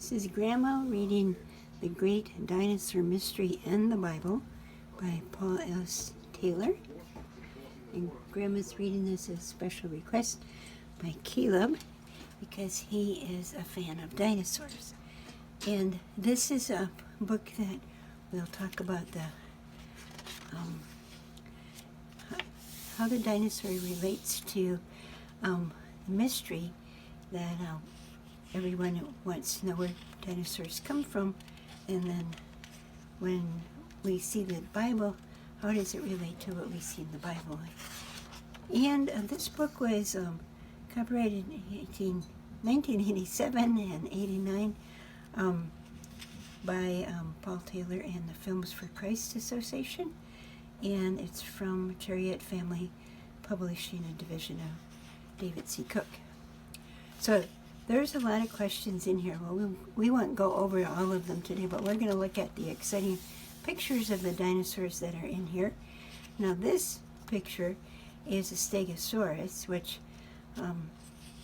This is Grandma reading The Great Dinosaur Mystery and the Bible by Paul S. Taylor. And Grandma's reading this as a special request by Caleb because he is a fan of dinosaurs. And this is a book that will talk about how the dinosaur relates to the mystery that everyone wants to know where dinosaurs come from, and then when we see the Bible, how does it relate to what we see in the Bible? And this book was copyrighted in 1987 and 89 by Paul Taylor and the Films for Christ Association, and it's from Chariot Family Publishing, a division of David C. Cook. So there's a lot of questions in here. Well, we won't go over all of them today, but we're going to look at the exciting pictures of the dinosaurs that are in here. Now this picture is a Stegosaurus, which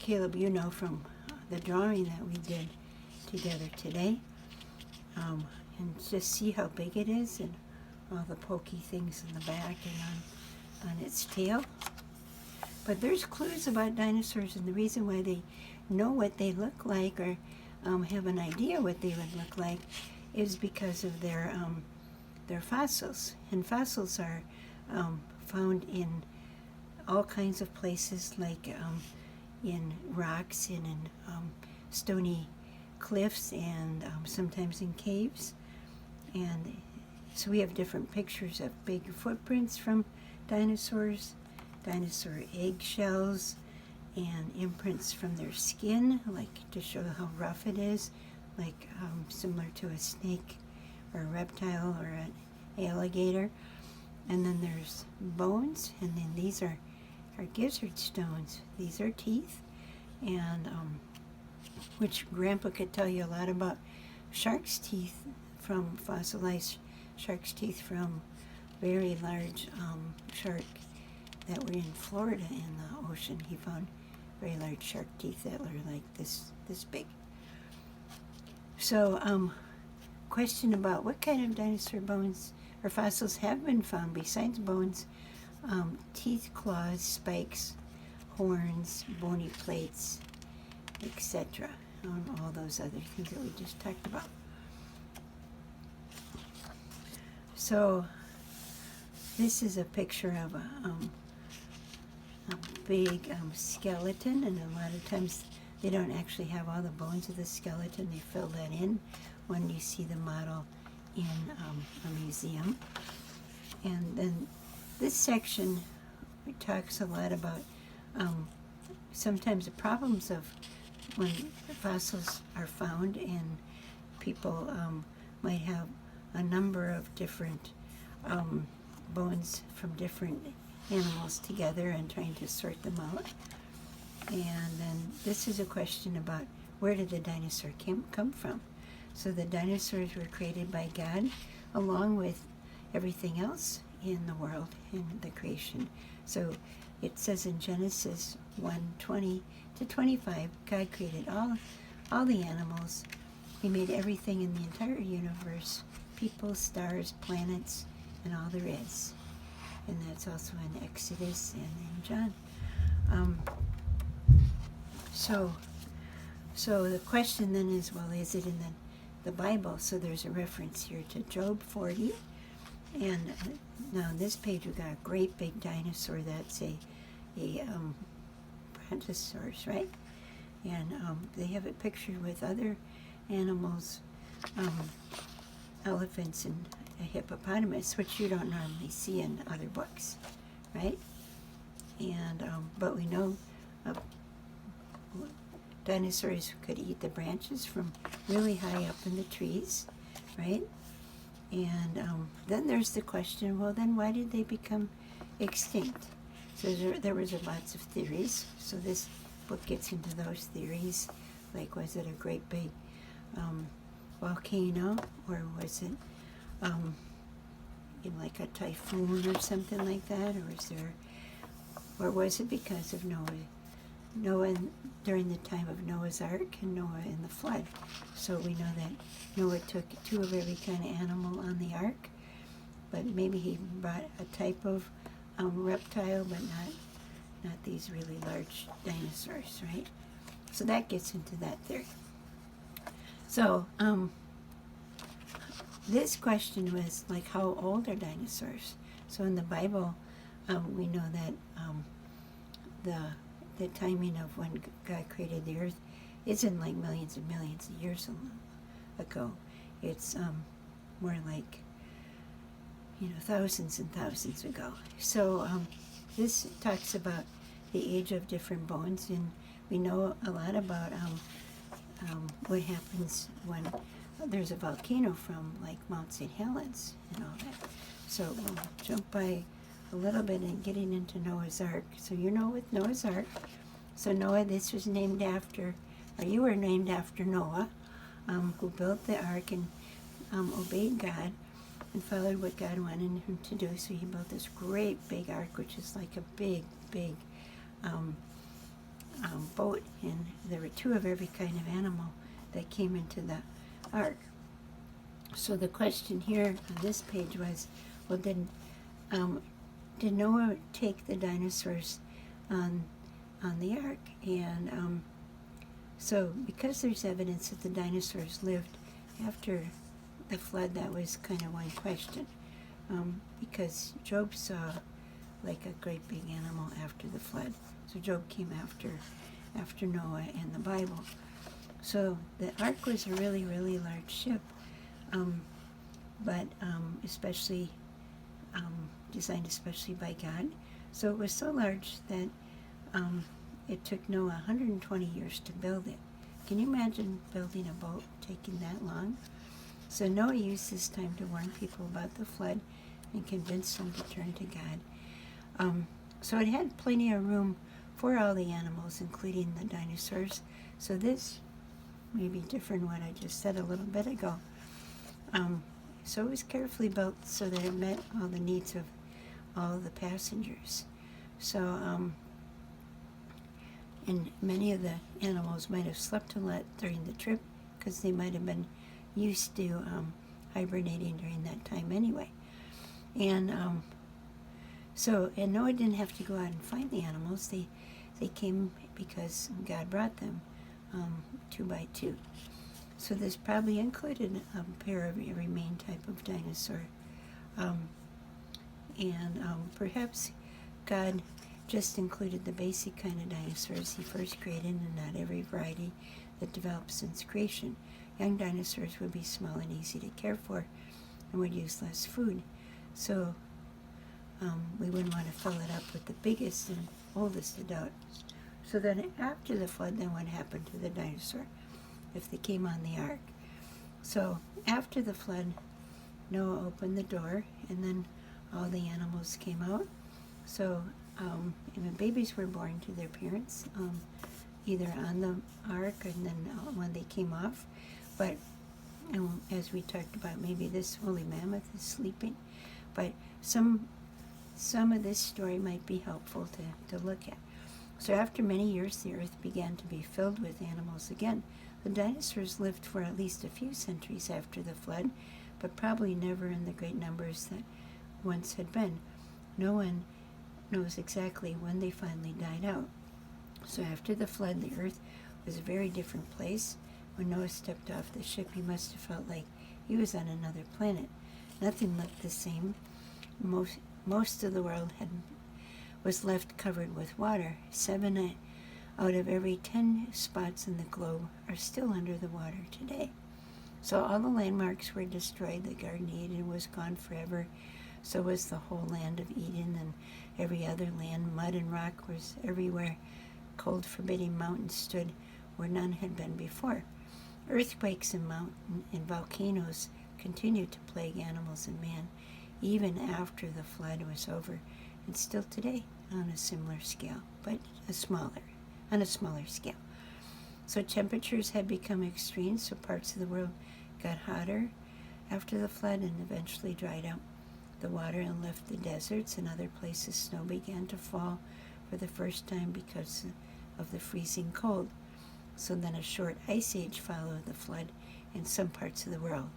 Caleb, you know from the drawing that we did together today. And just see how big it is and all the pokey things in the back and on its tail. But there's clues about dinosaurs, and the reason why they know what they look like or have an idea what they would look like is because of their fossils. And fossils are found in all kinds of places, like in rocks and in stony cliffs, and sometimes in caves. And so we have different pictures of big footprints from dinosaurs, dinosaur eggshells, and imprints from their skin, like to show how rough it is, like similar to a snake or a reptile or an alligator. And then there's bones, and then these are gizzard stones. These are teeth, and which Grandpa could tell you a lot about shark's teeth, from fossilized shark's teeth from very large shark that were in Florida in the ocean. He found very large shark teeth that were like this big. So question about what kind of dinosaur bones or fossils have been found besides bones: teeth, claws, spikes, horns, bony plates, etc. All those other things that we just talked about. So this is a picture of a big skeleton, and a lot of times they don't actually have all the bones of the skeleton. They fill that in when you see the model in a museum. And then this section talks a lot about sometimes the problems of when fossils are found, and people might have a number of different bones from different animals together and trying to sort them out. And then this is a question about where did the dinosaur come from. So the dinosaurs were created by God along with everything else in the world, in the creation. So it says in Genesis 1:20-25, God created all the animals. He made everything in the entire universe, people, stars, planets, and all there is. And that's also in Exodus and in John. So the question then is, well, is it in the Bible? So there's a reference here to Job 40. And now on this page we've got a great big dinosaur that's a brontosaurus, right? And they have it pictured with other animals, elephants and a hippopotamus, which you don't normally see in other books, right? And but we know dinosaurs could eat the branches from really high up in the trees, right? And then there's the question, well, then why did they become extinct? So there was lots of theories. So this book gets into those theories, like, was it a great big volcano, or was it like a typhoon or something like that, or was it because of Noah during the time of Noah's Ark and Noah in the flood. So we know that Noah took 2 of every kind of animal on the ark, but maybe he brought a type of reptile, but not these really large dinosaurs, right? So that gets into that theory. So this question was like, how old are dinosaurs? So in the Bible, we know that the timing of when God created the earth isn't like millions and millions of years ago. It's more like, thousands and thousands ago. So this talks about the age of different bones, and we know a lot about what happens when there's a volcano from like Mount St. Helens and all that. So we'll jump by a little bit and getting into Noah's Ark. So with Noah's Ark, so Noah, this was named after, or you were named after Noah, who built the ark and obeyed God and followed what God wanted him to do. So he built this great big ark, which is like a big boat, and there were 2 of every kind of animal that came into the ark. So the question here on this page was, well, did Noah take the dinosaurs on the ark? And so because there's evidence that the dinosaurs lived after the flood, that was kind of one question, because Job saw like a great big animal after the flood. So Job came after Noah in the Bible. So the ark was a really, really large ship, but especially designed especially by God. So it was so large that it took Noah 120 years to build it. Can you imagine building a boat taking that long? So Noah used this time to warn people about the flood and convince them to turn to God. So it had plenty of room for all the animals, including the dinosaurs. So this may be different than what I just said a little bit ago. So it was carefully built so that it met all the needs of all the passengers. So, and many of the animals might have slept a lot during the trip because they might have been used to hibernating during that time anyway. And and Noah didn't have to go out and find the animals. They came because God brought them 2 by 2. So this probably included a pair of every main type of dinosaur. Perhaps God just included the basic kind of dinosaurs he first created, and not every variety that developed since creation. Young dinosaurs would be small and easy to care for and would use less food. So we wouldn't want to fill it up with the biggest and oldest adults. So then after the flood, then what happened to the dinosaur if they came on the ark? So after the flood, Noah opened the door, and then all the animals came out. So and babies were born to their parents, either on the ark and then when they came off. But as we talked about, maybe this woolly mammoth is sleeping. But some of this story might be helpful to look at. So after many years, the earth began to be filled with animals again. The dinosaurs lived for at least a few centuries after the flood, but probably never in the great numbers that once had been. No one knows exactly when they finally died out. So after the flood, the earth was a very different place. When Noah stepped off the ship, he must have felt like he was on another planet. Nothing looked the same. Most of the world was left covered with water. 7 out of every 10 spots in the globe are still under the water today. So all the landmarks were destroyed. The Garden of Eden was gone forever. So was the whole land of Eden and every other land. Mud and rock was everywhere. Cold, forbidding mountains stood where none had been before. Earthquakes and volcanoes continued to plague animals and man, even after the flood was over, and still today on a similar scale, but on a smaller scale. So temperatures had become extreme, so parts of the world got hotter after the flood and eventually dried out the water and left the deserts. In other places, snow began to fall for the first time because of the freezing cold. So then a short ice age followed the flood in some parts of the world.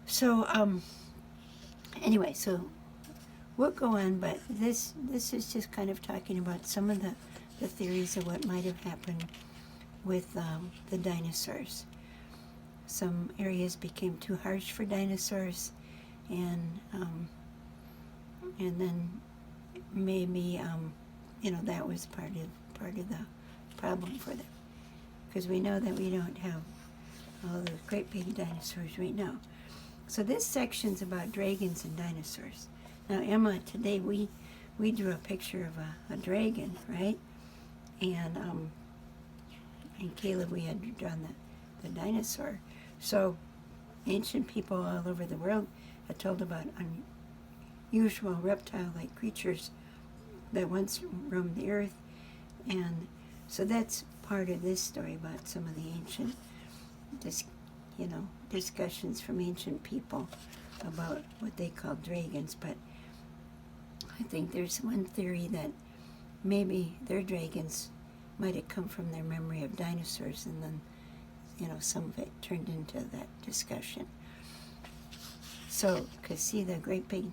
So anyway, so we'll go on, but this is just kind of talking about some of the theories of what might have happened with the dinosaurs. Some areas became too harsh for dinosaurs, and then maybe that was part of the problem for them, because we know that we don't have all the great big dinosaurs right now. So this section's about dragons and dinosaurs. Now, Emma, today we drew a picture of a dragon, right? And Caleb, we had drawn the dinosaur. So ancient people all over the world had told about unusual reptile-like creatures that once roamed the earth. And so that's part of this story about some of the ancient, discussions from ancient people about what they call dragons. But I think there's one theory that maybe their dragons might have come from their memory of dinosaurs, and then, some of it turned into that discussion. So, because see the great big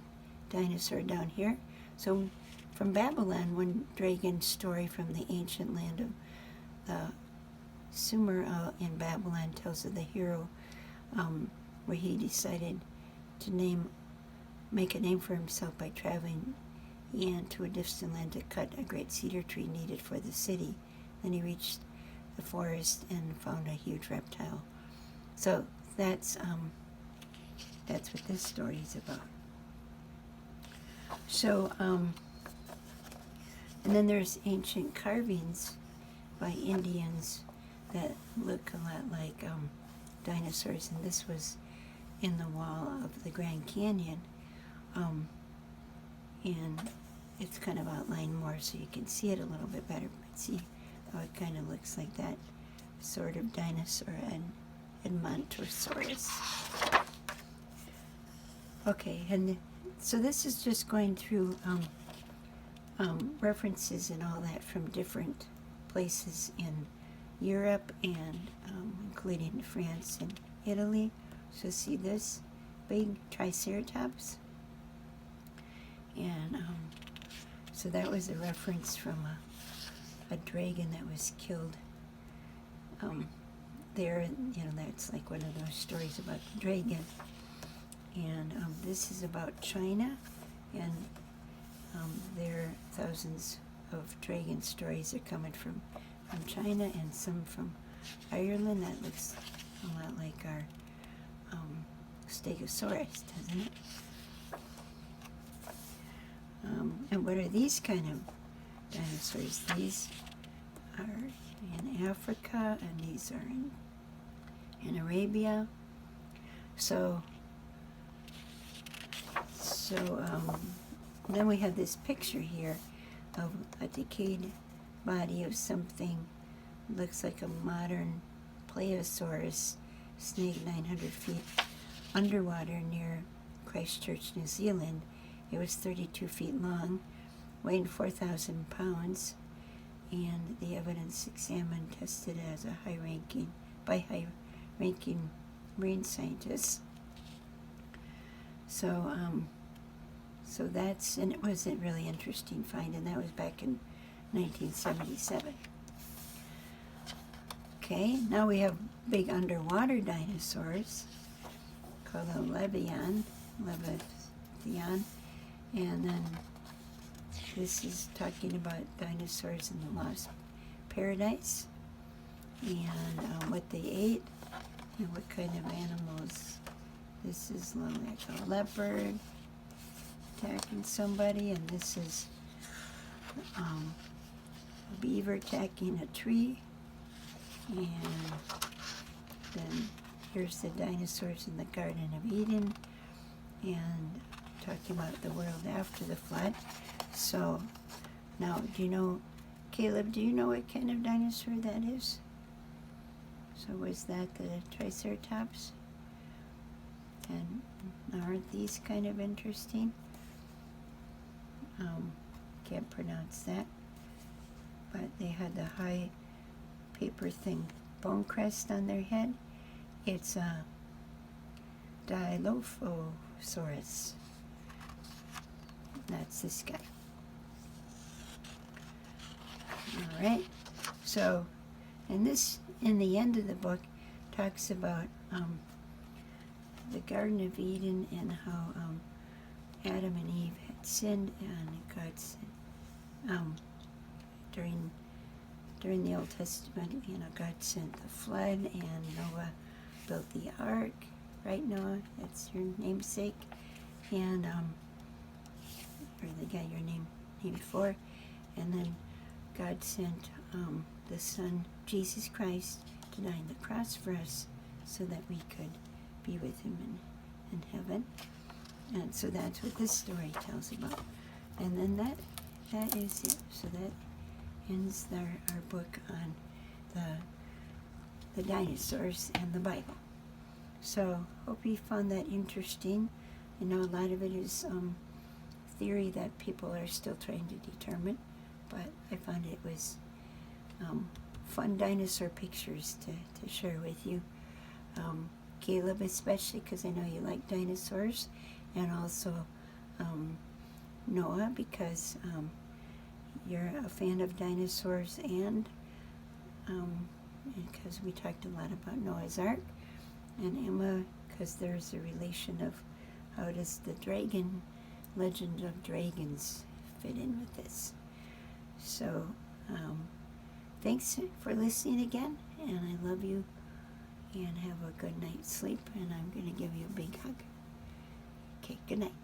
dinosaur down here? So, from Babylon, one dragon story from the ancient land of the Sumer in Babylon tells of the hero where he decided to make a name for himself by traveling to a distant land to cut a great cedar tree needed for the city. Then he reached the forest and found a huge reptile. So that's what this story is about. So, and then there's ancient carvings by Indians that look a lot like dinosaurs, and this was in the wall of the Grand Canyon, and it's kind of outlined more so you can see it a little bit better. But see how it kind of looks like that sort of dinosaur and Edmontosaurus. Okay, and so this is just going through references and all that from different places in Europe and including France and Italy. So see this big Triceratops, and so that was a reference from a dragon that was killed there. That's like one of those stories about the dragon. And this is about China, and there are thousands of dragon stories are coming from China, and some from Ireland. That looks a lot like our Stegosaurus, doesn't it? And what are these kind of dinosaurs? These are in Africa, and these are in Arabia. So then we have this picture here of a decayed body of something. Looks like a modern Plesiosaurus snake, 900 feet underwater near Christchurch, New Zealand. It was 32 feet long, weighed 4,000 pounds, and the evidence examined tested as by high-ranking marine scientists. So that's, and it was a really interesting find, and that was back in 1977. Okay, now we have big underwater dinosaurs called a Leviathan, and then this is talking about dinosaurs in the Lost Paradise, and what they ate, and what kind of animals. This is like a leopard attacking somebody, and this is a beaver attacking a tree, and then here's the dinosaurs in the Garden of Eden, and talking about the world after the flood. So now, Caleb, do you know what kind of dinosaur that is? So was that the Triceratops? And aren't these kind of interesting? Can't pronounce that. But paper thing, bone crest on their head. It's a Dilophosaurus. That's this guy. All right. So, and this, in the end of the book, talks about the Garden of Eden and how Adam and Eve had sinned, and God sent, during the Old Testament, God sent the flood, and Noah built the ark. Right, Noah? That's your namesake. And or the guy your name before. And then God sent the Son, Jesus Christ, to die on the cross for us so that we could be with him in heaven. And so that's what this story tells about. And then that is it. So that ends our book on the dinosaurs and the Bible. So hope you found that interesting. I know a lot of it is theory that people are still trying to determine, but I found it was fun dinosaur pictures to share with you. Caleb especially, because I know you like dinosaurs, and also Noah, because you're a fan of dinosaurs, and because we talked a lot about Noah's Ark, and Emma, because there's a relation of how does the dragon, legend of dragons, fit in with this. So thanks for listening again, and I love you, and have a good night's sleep, and I'm going to give you a big hug. Okay, good night.